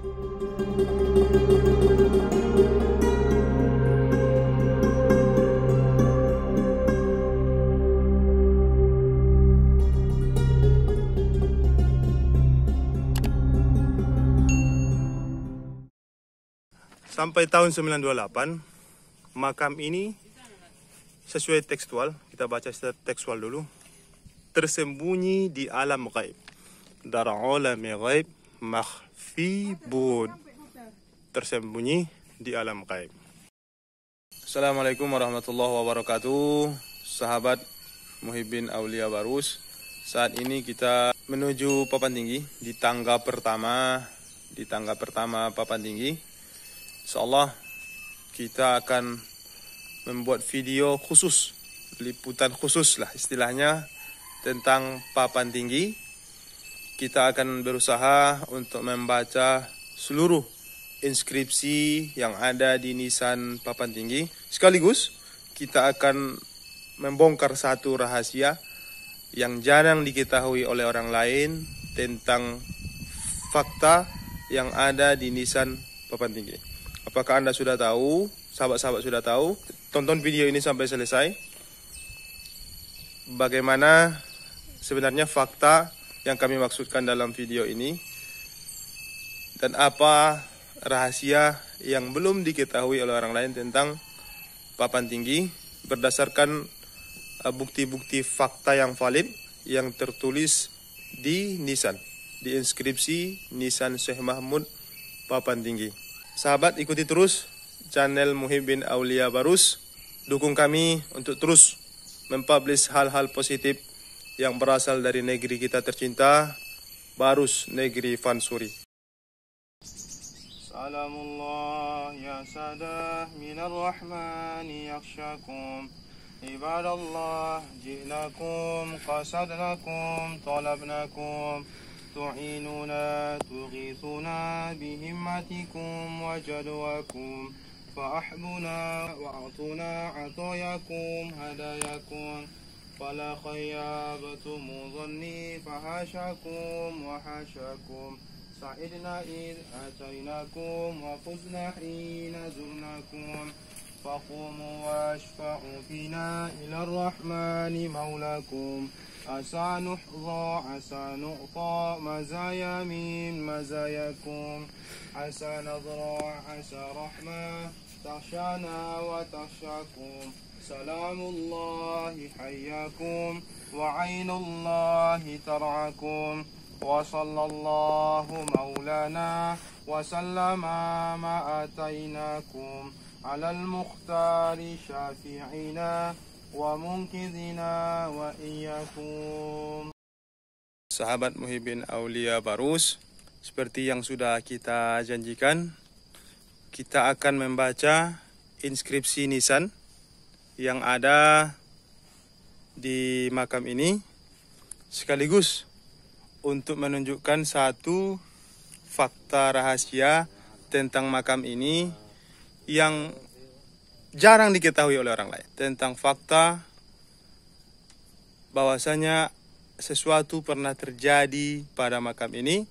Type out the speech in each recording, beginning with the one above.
Sampai tahun 928, makam ini sesuai tekstual, kita baca secara tekstual dulu, tersembunyi di alam ghaib. Dar alami ghaib makhfi bud. Tersembunyi di alam ghaib. Assalamualaikum warahmatullahi wabarakatuh. Sahabat Muhibbin Aulia Barus, saat ini kita menuju papan tinggi di tangga pertama papan tinggi. Insyaallah kita akan membuat video khusus, liputan khusus lah istilahnya, tentang papan tinggi. Kita akan berusaha untuk membaca seluruh inskripsi yang ada di nisan papan tinggi. Sekaligus kita akan membongkar satu rahasia yang jarang diketahui oleh orang lain tentang fakta yang ada di nisan papan tinggi. Apakah Anda sudah tahu, sahabat-sahabat sudah tahu? Tonton video ini sampai selesai. Bagaimana sebenarnya fakta yang kami maksudkan dalam video ini, dan apa rahasia yang belum diketahui oleh orang lain tentang papan tinggi berdasarkan bukti-bukti fakta yang valid yang tertulis di nisan, di inskripsi nisan Syekh Mahmud papan tinggi. Sahabat, ikuti terus channel Muhibbin Aulia Barus. Dukung kami untuk terus mempublish hal-hal positif yang berasal dari negeri kita tercinta, Barus, negeri Fansuri. Salamullah ya sadah minar rahmani yakhshakum. Ibadallah ji'nakum qasadnakum talabnakum. تعيننا تغيثنا بهمتكم وجدواكم فأحبنا وأعطونا عطاياكم هداياكم فلا خيابتم ظني فحاشاكم وحاشاكم سعدنا إذ أتيناكم وفزنا حين زرناكم فقوموا واشفعوا فينا إلى الرحمن مولاكم عسى نحظى عسى نعطى مزايا من مزاياكم عسى نضرع عسى رحمة تخشانا وتخشاكم سلام الله حياكم وعين الله ترعاكم وصلى الله مولانا وسلم ما أتيناكم على المختار شافعينا ومنقذنا وإياكم. Sahabat Muhibbin Aulia Barus, seperti yang sudah kita janjikan, kita akan membaca inskripsi nisan yang ada di makam ini, sekaligus untuk menunjukkan satu fakta rahasia tentang makam ini yang jarang diketahui oleh orang lain, tentang fakta bahwasanya sesuatu pernah terjadi pada makam ini,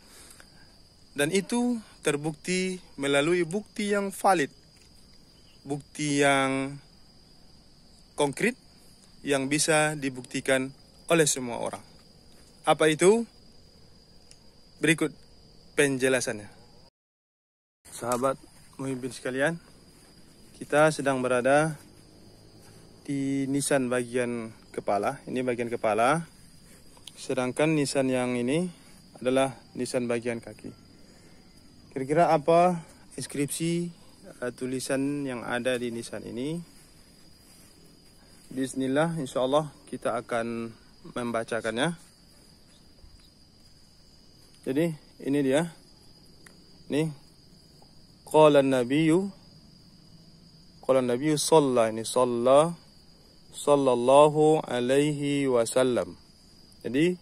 dan itu terbukti melalui bukti yang valid, bukti yang konkret yang bisa dibuktikan oleh semua orang. Apa itu? Berikut penjelasannya. Sahabat Muhibbin sekalian, kita sedang berada di nisan bagian kepala. Ini bagian kepala. Sedangkan nisan yang ini adalah nisan bagian kaki. Kira-kira apa inskripsi tulisan yang ada di nisan ini? Bismillah, insyaallah kita akan membacakannya. Jadi ini dia. Nih. Qala an-nabiyyu sallallahu alaihi wasallam. Jadi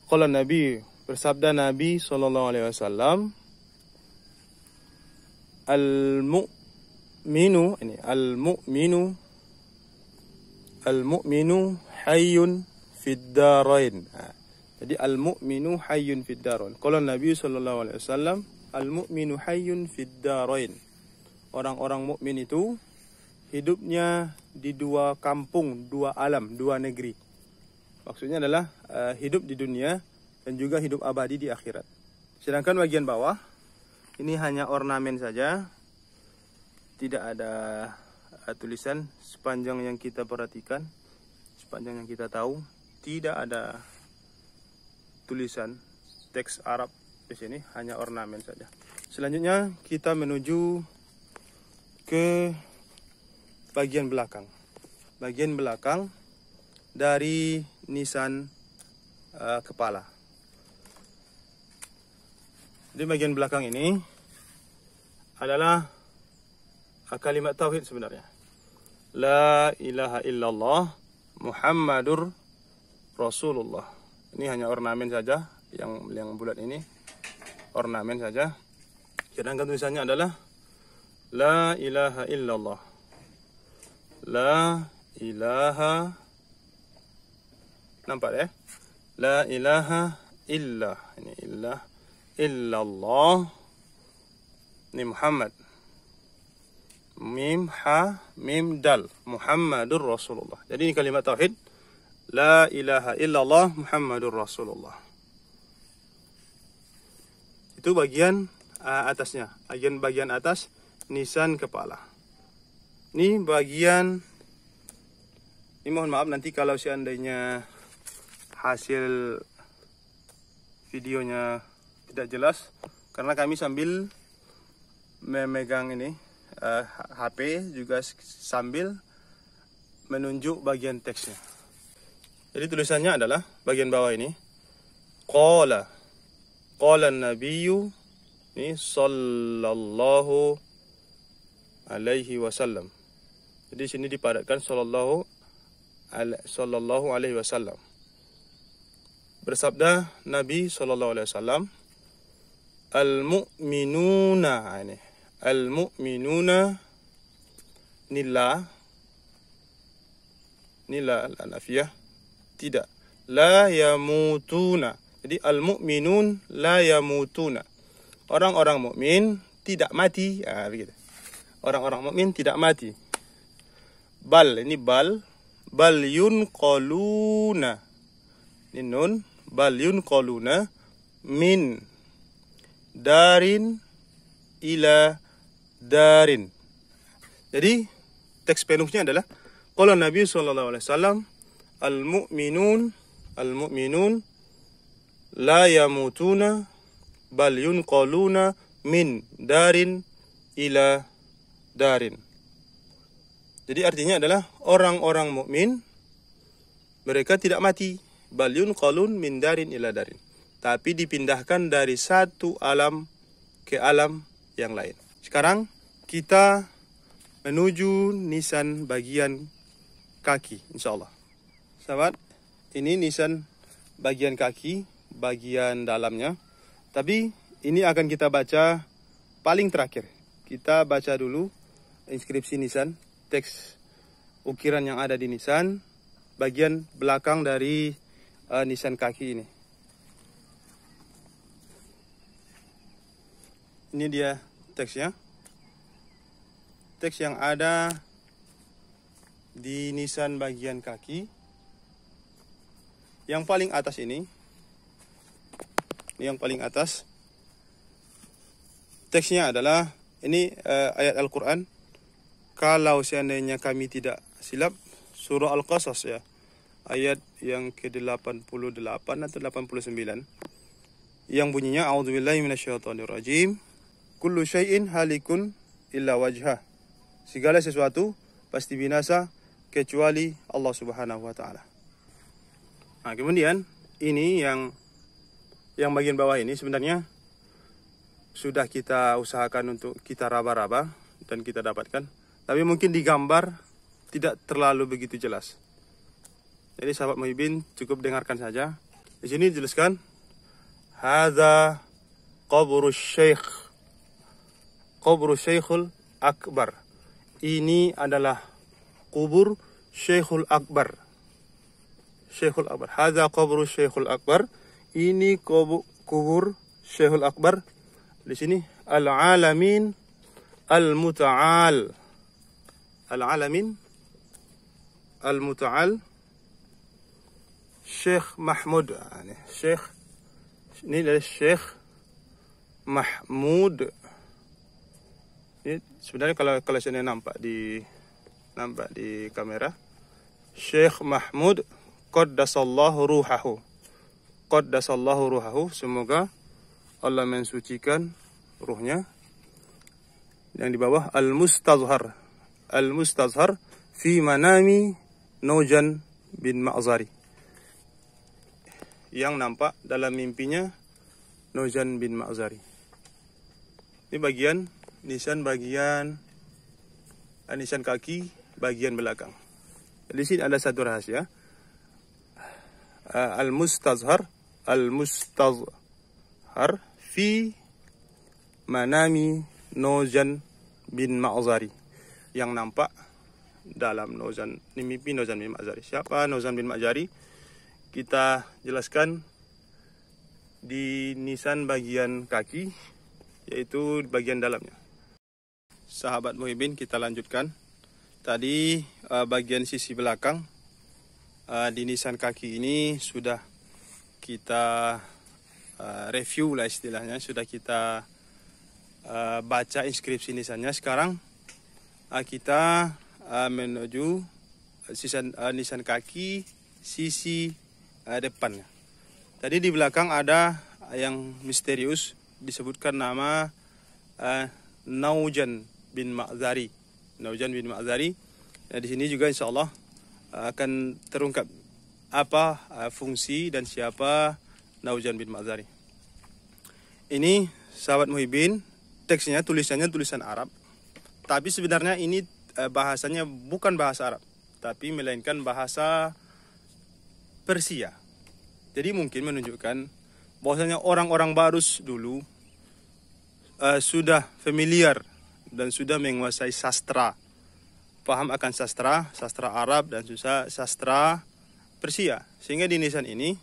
qala Nabi, bersabda Nabi sallallahu alaihi wasallam, al-mu'minu hayyun fid darain. Jadi al-mu'minu hayyun fid darain. Qala Nabi sallallahu alaihi wasallam, al-mu'minu hayyun fid darain. Orang-orang mukmin itu hidupnya di dua kampung, dua alam, dua negeri. Maksudnya adalah hidup di dunia dan juga hidup abadi di akhirat. Sedangkan bagian bawah ini hanya ornamen saja, tidak ada tulisan. Sepanjang yang kita perhatikan, sepanjang yang kita tahu, tidak ada tulisan teks Arab di sini, hanya ornamen saja. Selanjutnya kita menuju ke bagian belakang. Bagian belakang dari nisan kepala. Di bagian belakang ini adalah kalimat tauhid sebenarnya. La ilaha illallah Muhammadur Rasulullah. Ini hanya ornamen saja, yang bulat ini ornamen saja. Sedangkan tulisannya adalah La ilaha illallah. La ilaha, nampak ya? La ilaha illah. Ini illah, illallah. Ini Muhammad. Mim ha mim dal, Muhammadur Rasulullah. Jadi ini kalimat tauhid. La ilaha illallah Muhammadur Rasulullah. Itu bagian atasnya, bagian atas nisan kepala. Ini bagian, ini mohon maaf nanti kalau seandainya hasil videonya tidak jelas, karena kami sambil memegang ini HP juga sambil menunjuk bagian teksnya. Jadi tulisannya adalah bagian bawah ini. Qala an-nabiyyu, ini sallallahu alaihi wasallam. Jadi sini dipadatkan sallallahu alaihi wasallam. Bersabda Nabi sallallahu alaihi wasallam, al-mu'minuna, ini al-mu'minuna nila al-anafiyah, tidak, la yamutuna. Jadi al-mu'minun la yamutuna. Orang-orang mukmin tidak mati, begitu. Orang-orang mukmin tidak mati. Bal, ini bal yunqaluna. Ini nun, bal yunqaluna min darin ila darin. Jadi teks penuhnya adalah qala Nabi sallallahu alaihi wasallam, al-mu'minun la yamutuna bal yunqaluna min darin ila darin. Jadi artinya adalah orang-orang mukmin mereka tidak mati, bal yunqalun min darin ila darin, tapi dipindahkan dari satu alam ke alam yang lain. Sekarang kita menuju nisan bagian kaki, insyaallah. Sahabat, ini nisan bagian kaki, bagian dalamnya. Tapi ini akan kita baca paling terakhir. Kita baca dulu inskripsi nisan, teks ukiran yang ada di nisan, bagian belakang dari nisan kaki ini. Ini dia teksnya. Teks yang ada di nisan bagian kaki. Yang paling atas ini. Yang paling atas. Teksnya adalah ini ayat Al-Quran. Kalau seandainya kami tidak silap, surah Al-Qasas ya. Ayat yang ke-88 atau 89. Yang bunyinya a'udzubillahi minasyaitonirrajim. Kullu syai'in halikun illa wajhah. Segala sesuatu pasti binasa kecuali Allah Subhanahu wa taala. Nah, kemudian ini yang bagian bawah ini sebenarnya sudah kita usahakan untuk kita raba-raba dan kita dapatkan. Tapi mungkin di gambar tidak terlalu begitu jelas. Jadi sahabat Muhyiddin cukup dengarkan saja. Di sini dijelaskan hadza qabrus syekh. Qabrus syekhul akbar. Ini adalah kubur Syekhul Akbar. Syekhul Akbar. Hadza qabrus Syekhul Akbar. Ini kubur Syekhul Akbar Di sini al-alamin al-muta'al. Al-alamin al-muta'al Syekh Mahmud. Ini dari Syekh Mahmud. Ini sebenarnya kalau saya nampak di kamera, Syekh Mahmud qaddasallahu ruhahu. Qaddasallahu ruhahu, semoga Allah mensucikan ruhnya. Yang di bawah al-mustazhar. Al-mustazhar fi manami Naujan bin Ma'zari. Yang nampak dalam mimpinya Naujan bin Ma'zari. Ini bagian nisan kaki bagian belakang. Di sini ada satu rahasia. Al-mustazhar fi manami Naujan bin Ma'zari. Yang nampak dalam mimpi Naujan bin Ma'zari. Siapa Naujan bin Ma'zari? Kita jelaskan di nisan bagian kaki, yaitu bagian dalamnya. Sahabat Muhibbin, kita lanjutkan. Tadi bagian sisi belakang di nisan kaki ini sudah kita review lah istilahnya, sudah kita baca inskripsi nisannya. Sekarang kita menuju nisan kaki sisi depannya. Tadi di belakang ada yang misterius, disebutkan nama Naujan bin Ma'zari. Naujan bin Ma'zari. Nah, di sini juga insya Allah akan terungkap apa fungsi dan siapa Naujan bin Ma'zari. Ini sahabat Muhibbin, teksnya tulisannya tulisan Arab, tapi sebenarnya ini bahasanya bukan bahasa Arab, tapi melainkan bahasa Persia. Jadi mungkin menunjukkan bahwasanya orang-orang Barus dulu sudah familiar dan sudah menguasai sastra, paham akan sastra Arab dan juga sastra Persia. Sehingga di nisan ini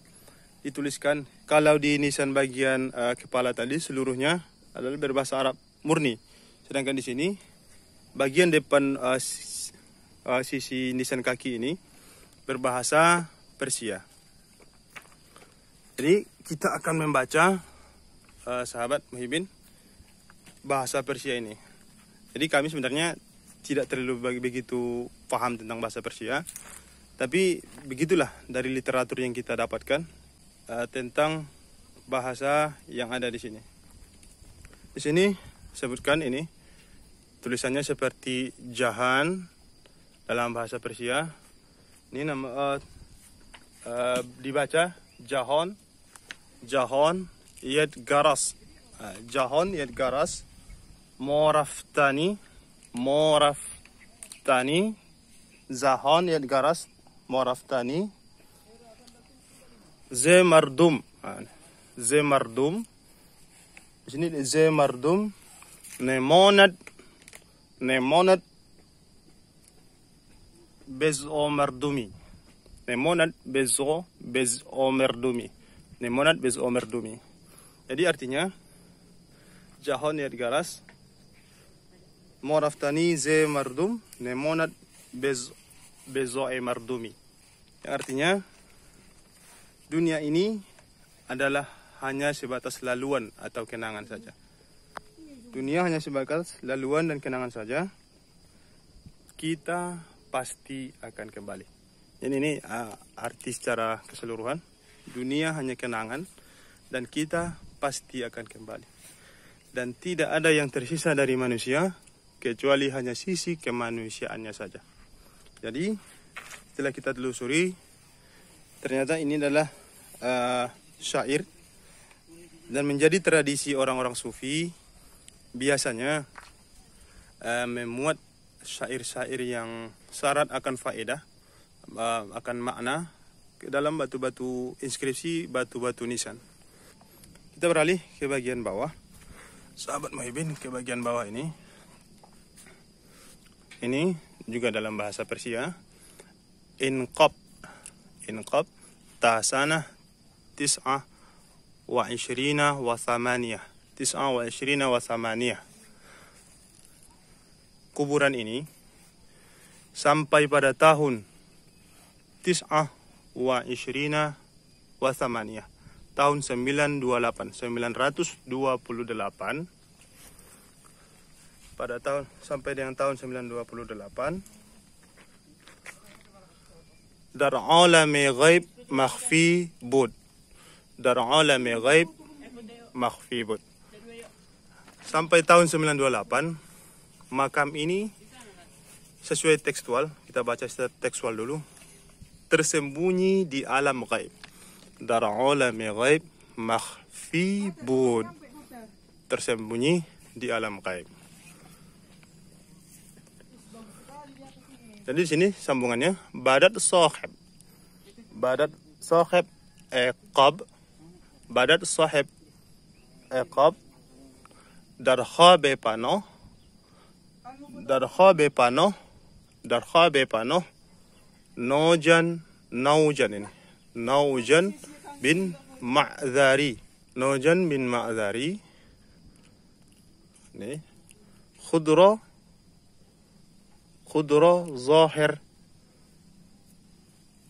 dituliskan, kalau di nisan bagian kepala tadi seluruhnya adalah berbahasa Arab murni. Sedangkan di sini bagian depan sisi nisan kaki ini berbahasa Persia. Jadi kita akan membaca sahabat Muhibbin bahasa Persia ini. Jadi kami sebenarnya tidak terlalu begitu paham tentang bahasa Persia, tapi begitulah dari literatur yang kita dapatkan tentang bahasa yang ada di sini. Di sini sebutkan ini tulisannya seperti jahan dalam bahasa Persia. Ini nama dibaca jahon yad garas. Jahon yad garas. Moraftani. Zahon yad garas. Moraftani. Zemardum. Di sini Zemardum. Nemonad bezomardumi. Nemonad bezomardumi. Nemonad bezomardumi. Jadi artinya jahon yad garas, moraftani ze mardum, nemonad bezomardumi. Yang artinya dunia ini adalah hanya sebatas laluan atau kenangan saja. Dunia hanya sebatas laluan dan kenangan saja. Kita pasti akan kembali. Jadi ini arti secara keseluruhan. Dunia hanya kenangan dan kita pasti akan kembali. Dan tidak ada yang tersisa dari manusia kecuali hanya sisi kemanusiaannya saja. Jadi setelah kita telusuri, ternyata ini adalah syair dan menjadi tradisi orang-orang sufi. Biasanya memuat syair-syair yang syarat akan faedah, akan makna ke dalam batu-batu inskripsi, batu-batu nisan. Kita beralih ke bagian bawah. Sahabat Muhibbin, ke bagian bawah ini. Ini juga dalam bahasa Persia. Inqab tahsanah tis'ah wa ishrina wa thamaniyah. 29 wa 8. Kuburan ini sampai pada tahun 29 wa 8, tahun 928 pada tahun sampai dengan tahun 928 dar alami ghaib makhfi bud, dar alami ghaib makhfi bud. Sampai tahun 928 makam ini sesuai tekstual, kita baca secara tekstual dulu, tersembunyi di alam ghaib. Dar alami ghaib makhfi bud, tersembunyi di alam ghaib. Jadi di sini sambungannya badat sahib, badat sahib iqab, badat sahib iqab, dar khabe panoh, dar khabe panoh, dar khabe panoh, Naujan, Naujan ini, Naujan bin Ma'zari, Naujan bin Ma'zari, ini, khudra, khudra zahir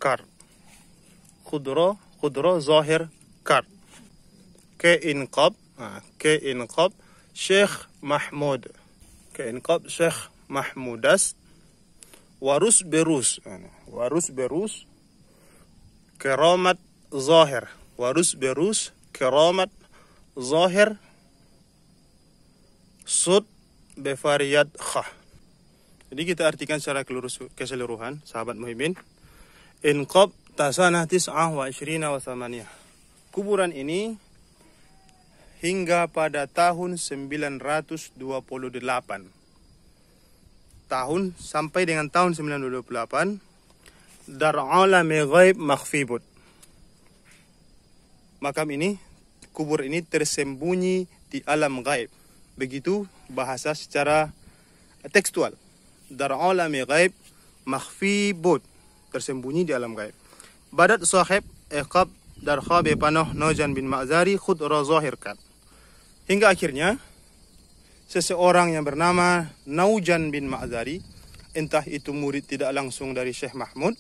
kar, khudra, khudra zahir kar, ke inqab Syekh Mahmud, كإنقاذ شيخ محمودس ورس بروس، ورس بروس كرامة ظاهر، ورس بروس كرامة ظاهر صد بفاريات خ. Jadi kita artikan secara keseluruhan, sahabat muhibbin. Inqab tasanah 29 wa 8. Kuburan ini hingga pada tahun 928. Tahun sampai dengan tahun 928 dar alami ghaib makhfibut. Makam ini, kubur ini tersembunyi di alam ghaib. Begitu bahasa secara tekstual. Dar alami ghaib makhfibut, tersembunyi di alam ghaib. Badat sahib iqab dar khabe panoh Naujan bin Ma'zari khudra zahirkan. Hingga akhirnya seseorang yang bernama Naujan bin Ma'zari, entah itu murid tidak langsung dari Syekh Mahmud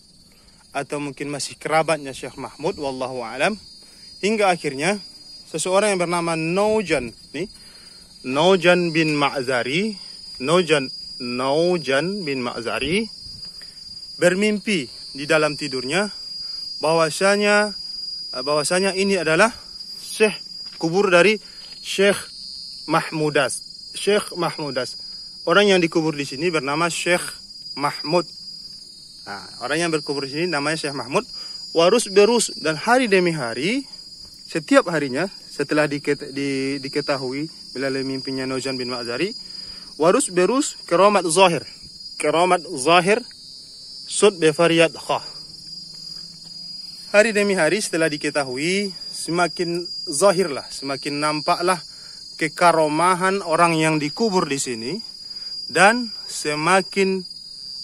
atau mungkin masih kerabatnya Syekh Mahmud, wallahu alam. Hingga akhirnya seseorang yang bernama Naujan nih, Naujan bin Ma'zari, Naujan bin Ma'zari bermimpi di dalam tidurnya bahwasanya ini adalah kubur dari Syekh Mahmudas. Syekh Mahmudas. Orang yang dikubur di sini bernama Syekh Mahmud. Nah, orang yang berkubur di sini namanya Syekh Mahmud. Warus berus, dan hari demi hari, setiap harinya setelah diketahui melalui mimpinya Naujan bin Ma'zari, warus berus keramat zahir. Keramat zahir sud befariyat khah. Hari demi hari setelah diketahui, semakin zahirlah, semakin nampaklah kekaromahan orang yang dikubur di sini, dan semakin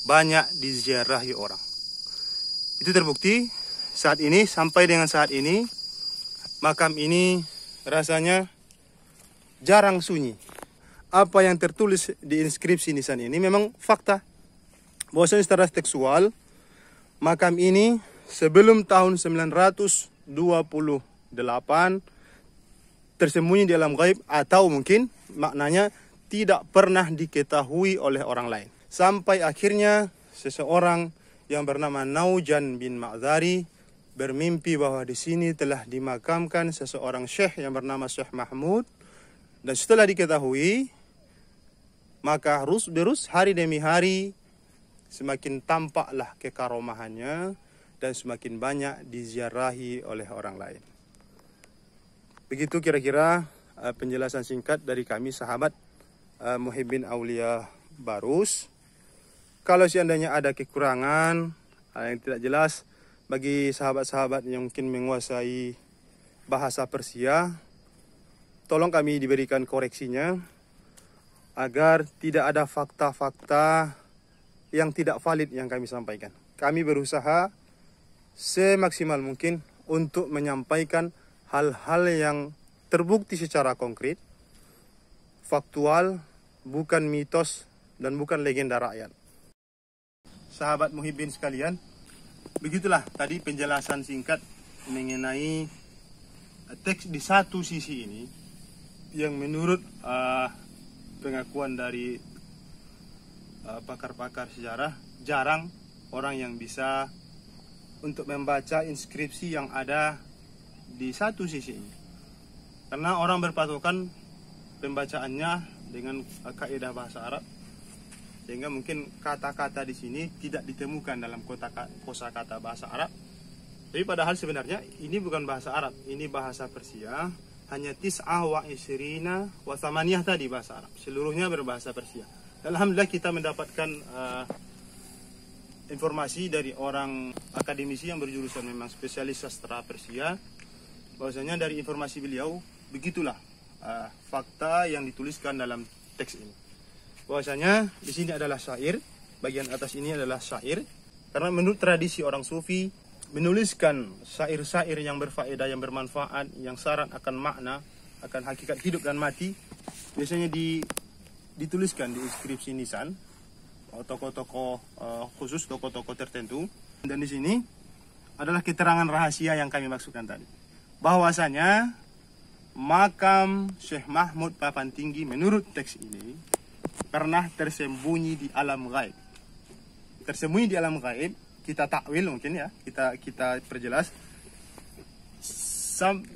banyak diziarahi orang. Itu terbukti saat ini, sampai dengan saat ini, makam ini rasanya jarang sunyi. Apa yang tertulis di inskripsi nisan ini memang fakta. Bahwasanya secara tekstual, makam ini sebelum tahun 928 tersembunyi di alam gaib, atau mungkin maknanya tidak pernah diketahui oleh orang lain. Sampai akhirnya seseorang yang bernama Naujan bin Ma'zari bermimpi bahwa di sini telah dimakamkan seseorang syekh yang bernama Syekh Mahmud, dan setelah diketahui, maka berus hari demi hari semakin tampaklah kekaromahannya dan semakin banyak diziarahi oleh orang lain. Begitu kira-kira penjelasan singkat dari kami sahabat muhibbin aulia Barus. Kalau seandainya ada kekurangan yang tidak jelas bagi sahabat-sahabat yang mungkin menguasai bahasa Persia, tolong kami diberikan koreksinya agar tidak ada fakta-fakta yang tidak valid yang kami sampaikan. Kami berusaha semaksimal mungkin untuk menyampaikan hal-hal yang terbukti secara konkret, faktual, bukan mitos, dan bukan legenda rakyat. Sahabat muhibbin sekalian, begitulah tadi penjelasan singkat mengenai teks di satu sisi ini yang menurut pengakuan dari pakar-pakar sejarah, jarang orang yang bisa untuk membaca inskripsi yang ada di satu sisi ini. Karena orang berpatokan pembacaannya dengan kaidah bahasa Arab, sehingga mungkin kata-kata di sini tidak ditemukan dalam kosakata bahasa Arab. Tapi padahal sebenarnya ini bukan bahasa Arab, ini bahasa Persia. Hanya tis'ah wa isyrina wa thamaniyah tadi bahasa Arab. Seluruhnya berbahasa Persia. Alhamdulillah kita mendapatkan informasi dari orang akademisi yang berjurusan memang spesialis sastra Persia, bahwasanya dari informasi beliau begitulah fakta yang dituliskan dalam teks ini. Bahwasanya di sini adalah syair, bagian atas ini adalah syair, karena menurut tradisi orang sufi menuliskan syair-syair yang berfaedah, yang bermanfaat, yang syarat akan makna, akan hakikat hidup dan mati, biasanya dituliskan di inskripsi nisan tokoh-tokoh khusus, tokoh-tokoh tertentu. Dan di sini adalah keterangan rahasia yang kami maksudkan tadi, bahwasanya makam Syekh Mahmud Papan Tinggi menurut teks ini pernah tersembunyi di alam gaib. Tersembunyi di alam gaib, kita takwil mungkin ya, kita perjelas.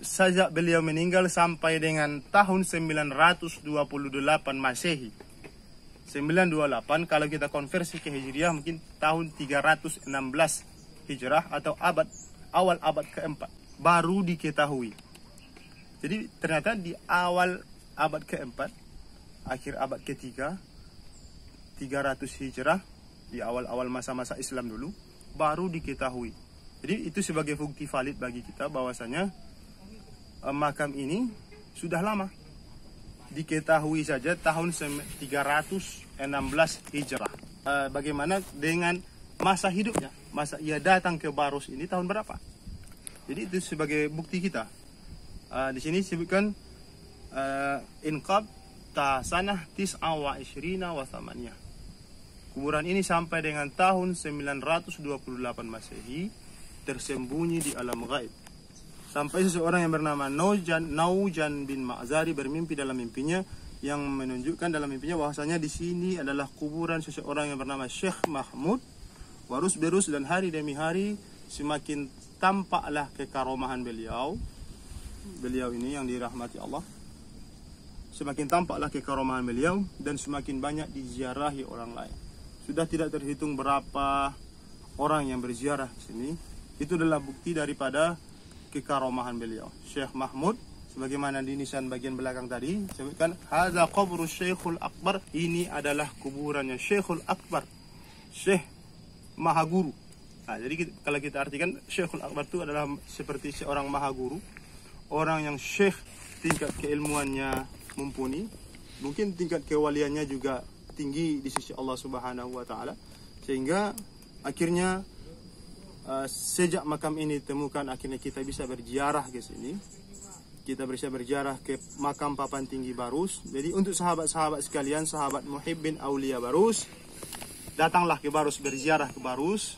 Sejak beliau meninggal sampai dengan tahun 928 Masehi. 928 kalau kita konversi ke Hijriah mungkin tahun 316 Hijrah atau awal abad keempat baru diketahui. Jadi ternyata di awal abad keempat, akhir abad ketiga, 300 Hijrah, di awal-awal masa-masa Islam dulu, baru diketahui. Jadi itu sebagai bukti valid bagi kita bahwasanya makam ini sudah lama. Diketahui saja tahun 316 Hijrah. Bagaimana dengan masa hidupnya? Masa ia datang ke Barus ini tahun berapa? Jadi itu sebagai bukti kita. Di sini disebutkan inqab ta sanah tis'a wa isyrina wa thamaniyah. Kuburan ini sampai dengan tahun 928 Masehi tersembunyi di alam gaib. Sampai seseorang yang bernama Naujan bin Ma'zari bermimpi dalam mimpinya, yang menunjukkan dalam mimpinya bahwasanya di sini adalah kuburan seseorang yang bernama Syekh Mahmud. Warus berus dan hari demi hari semakin tampaklah kekaromahan beliau. Beliau ini yang dirahmati Allah. Semakin tampaklah kekaromahan beliau dan semakin banyak diziarahi orang lain. Sudah tidak terhitung berapa orang yang berziarah di sini. Itu adalah bukti daripada kekaromahan beliau. Syekh Mahmud, sebagaimana di nisan bagian belakang tadi sebutkan, hadza qabru Syekhul Akbar, ini adalah kuburannya Syekhul Akbar, Syekh Maha Guru. Nah, jadi kalau kita artikan Syekhul Akbar itu adalah seperti seorang maha guru, orang yang syekh, tingkat keilmuannya mumpuni, mungkin tingkat kewaliannya juga tinggi di sisi Allah Subhanahu wa taala, sehingga akhirnya sejak makam ini ditemukan, akhirnya kita bisa berziarah ke sini. Kita bisa berziarah ke makam Papan Tinggi Barus. Jadi untuk sahabat-sahabat sekalian, sahabat muhibbin aulia Barus, datanglah ke Barus, berziarah ke Barus.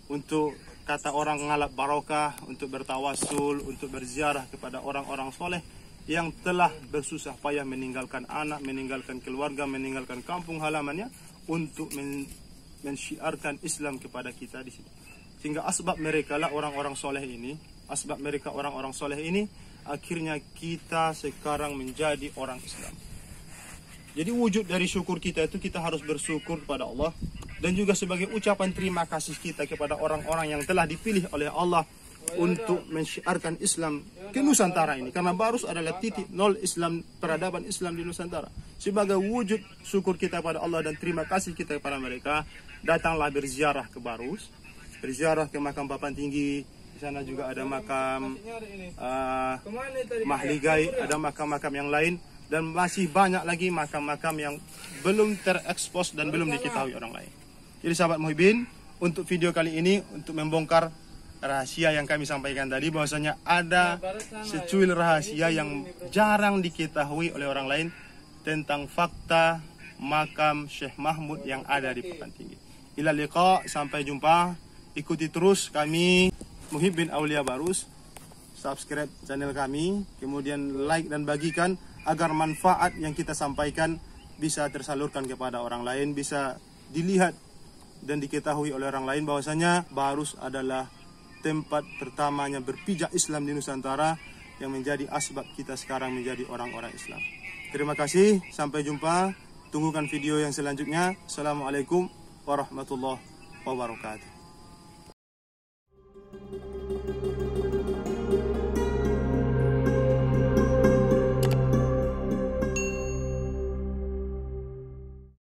Untuk kata orang ngalap barokah, untuk bertawasul, untuk berziarah kepada orang-orang soleh yang telah bersusah payah meninggalkan anak, meninggalkan keluarga, meninggalkan kampung halamannya untuk mensyiarkan Islam kepada kita di sini. Sehingga asbab mereka lah orang-orang soleh ini, asbab mereka orang-orang soleh ini, akhirnya kita sekarang menjadi orang Islam. Jadi wujud dari syukur kita itu, kita harus bersyukur kepada Allah, dan juga sebagai ucapan terima kasih kita kepada orang-orang yang telah dipilih oleh Allah untuk mensyiarkan Islam ke Nusantara ini. Karena Barus adalah titik nol Islam, peradaban Islam di Nusantara. Sebagai wujud syukur kita kepada Allah dan terima kasih kita kepada mereka, datanglah berziarah ke Barus, berziarah ke makam Papan Tinggi. Di sana juga ada makam Mahligai, ada makam-makam yang lain, dan masih banyak lagi makam-makam yang belum terekspos dan belum diketahui orang lain. Jadi sahabat muhibbin, untuk video kali ini untuk membongkar rahasia yang kami sampaikan tadi, bahwasanya ada secuil rahasia yang jarang diketahui oleh orang lain, tentang fakta makam Syekh Mahmud yang ada di Pekan Tinggi. Ila liqa, sampai jumpa. Ikuti terus kami Muhibbin Aulia Barus. Subscribe channel kami, kemudian like dan bagikan agar manfaat yang kita sampaikan bisa tersalurkan kepada orang lain, bisa dilihat dan diketahui oleh orang lain bahwasanya Barus adalah tempat pertamanya berpijak Islam di Nusantara yang menjadi asbab kita sekarang menjadi orang-orang Islam. Terima kasih, sampai jumpa. Tunggukan video yang selanjutnya. Assalamualaikum warahmatullahi wabarakatuh.